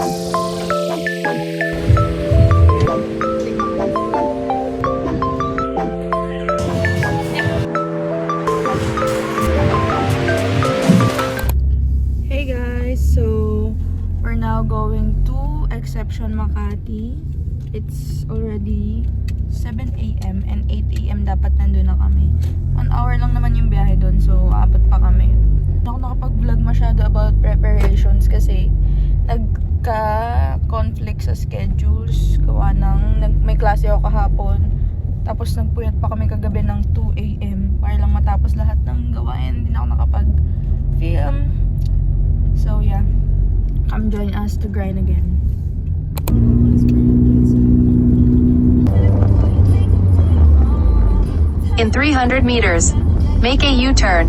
Hey guys, so we're now going to Exception Makati. It's already 7 a.m. and 8 a.m. dapat nandun na kami. 1 hour lang naman yung biyahe doon, so abot pa kami. Hindi ako nakapag-vlog masyado about preparations kasi nagka-conflict sa schedules. Gawa ng may klase ako kahapon. Tapos nagpuyat pa kami kagabi ng 2 a.m. para lang matapos lahat ng gawain. Hindi na ako nakapag-film. So yeah, come join us to grind again. In 300 meters, make a U-turn.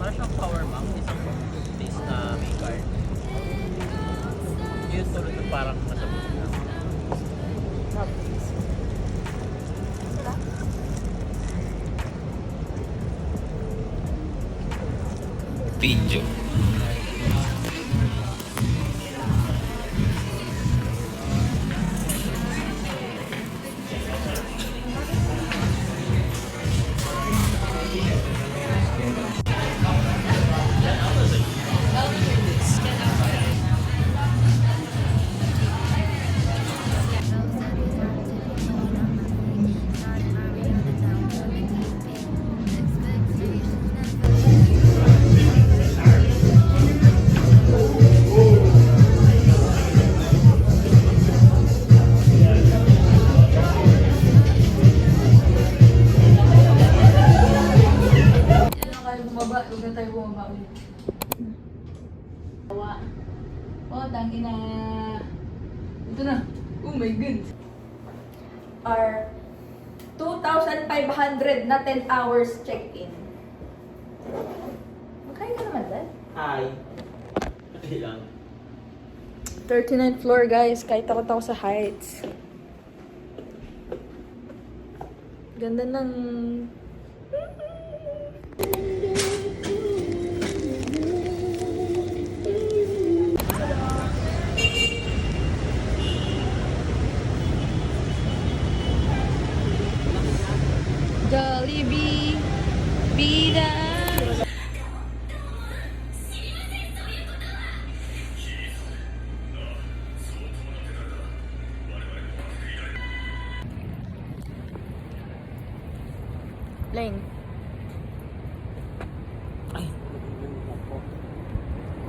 Para siyang power bank, isang case na may card. Yun tulad ng parang nasa buso lang. Video. Huwag na tayo bumaba ulit. Oh, tangi na. Ito na. Oh my God. Our 2,500 na 10 hours check-in. Magkaya ka naman dad? Hi. Okay lang. 39th floor guys. Kahit takot ako sa heights. Ganda ng... Jollibee, Bida. Lane. Ay.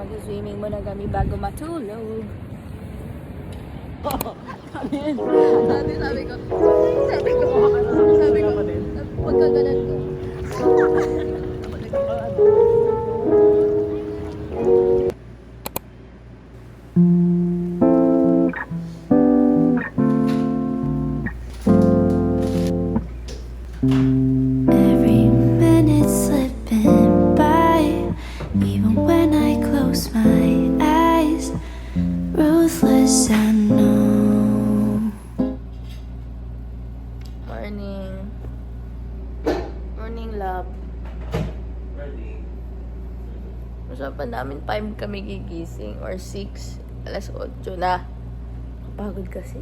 Mag-swimming muna kami bago matulog. Sabi ko, pagkagalan ko. Every minute slipping by, even when I close my eyes, ruthless I know. Morning. Morning, love. Ready? Usapan namin 5 kami gigising or 6. Alas 8 na. Kapagod kasi.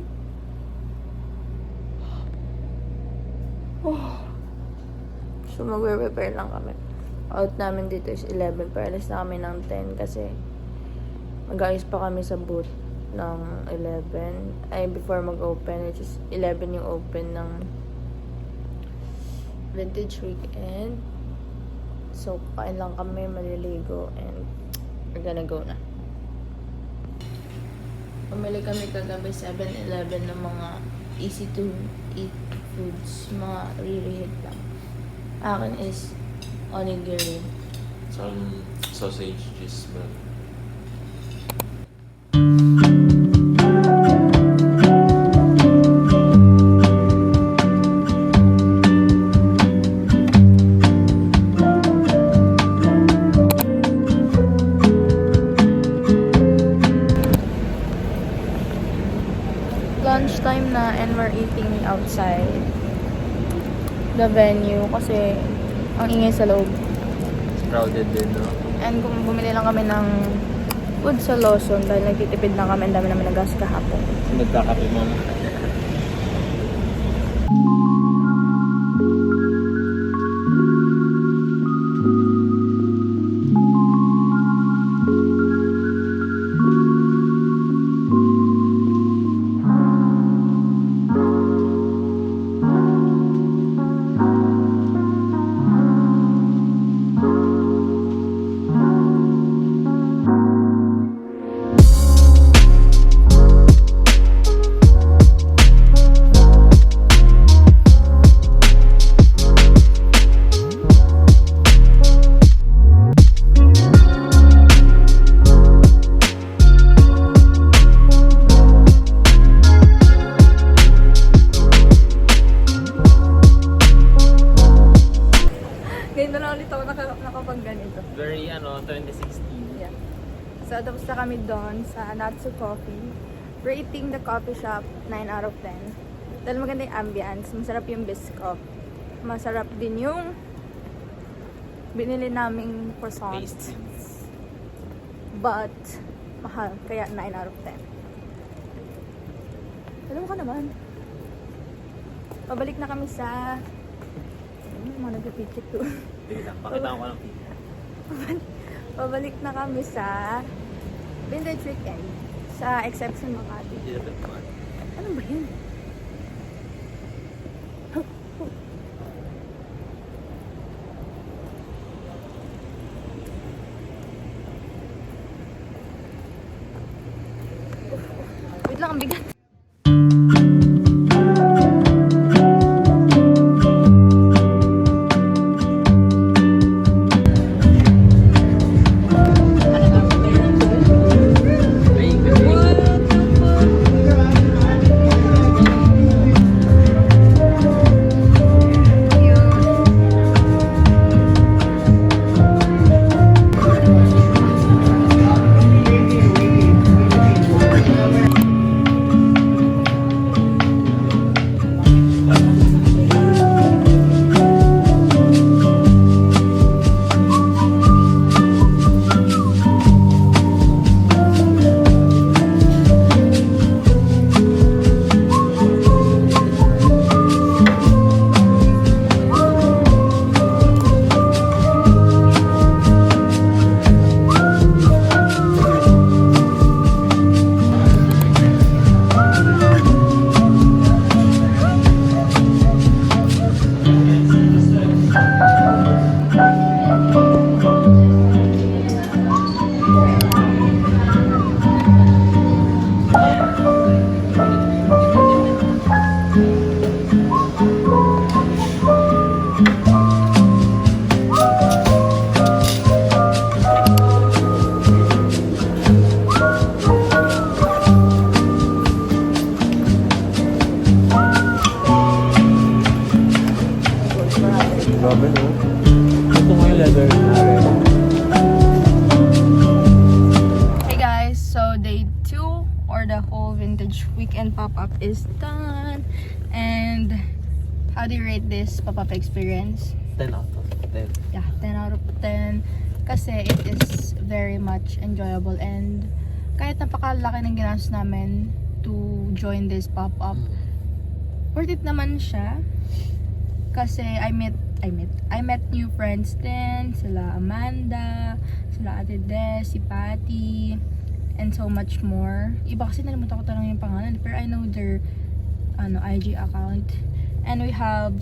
So, magre-prepare lang kami. Out namin dito is 11. Pero alis na kami ng 10 kasi mag-ayos pa kami sa booth ng 11. Ay, before mag-open, which is 11 yung open ng Vintage Weekend. So, kain lang kami, maliligo, and we're gonna go na. Pumili kami kagabi 7-Eleven ng mga easy to eat foods, mga re-hit lang. Akin is onigiri. Some sausage cheese milk. Lunchtime na and we're eating outside the venue kasi ang ingay sa loob. Crowded din, no? And kung bumili lang kami ng food sa Lawson dahil nagtitipid na kami, ang dami namin nagas kahapon. Nagkakape mo. Ngayon na lang ulit ako nakapag ganito. Very, 2016. Yeah. So, tapos na kami doon sa Natsu Coffee. Rating the coffee shop, 9 out of 10. Dahil maganda yung ambience, masarap yung biscuit. Masarap din yung binili naming croissants. Pastries. But, mahal. Kaya 9 out of 10. Alam mo ka naman. Pabalik na kami sa... Mga nag-picture to. Sige lang, pakita ko lang. Pabalik na kami sa Vintage Weekend sa Exception Makati. Ano ba yun? Wait lang, ang bigat. Grabe, no? Ito nga yung leather na rin. Hey guys, so day 2 or the whole Vintage Weekend pop-up is done. And how do you rate this pop-up experience? 10 out of 10. Yeah, 10 out of 10. Kasi it is very much enjoyable and kahit napakalaki ng ginastos namin to join this pop-up, worth it naman siya. Kasi I met new friends din. Sila Amanda, sila Ate Des, si Patty, and so much more. Iba kasi nalimutan ko tanong yung pangalan, pero I know their IG account. And we have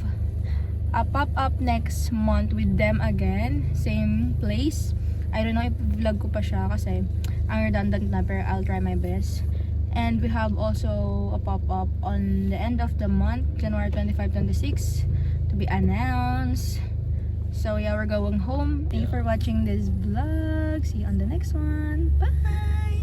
a pop-up next month with them again. Same place. I don't know if vlog ko pa siya kasi ang redundant na, pero I'll try my best. And we have also a pop-up on the end of the month, January 25-26, to be announced. So yeah, we're going home. Thank you for watching this vlog. See you on the next one. Bye!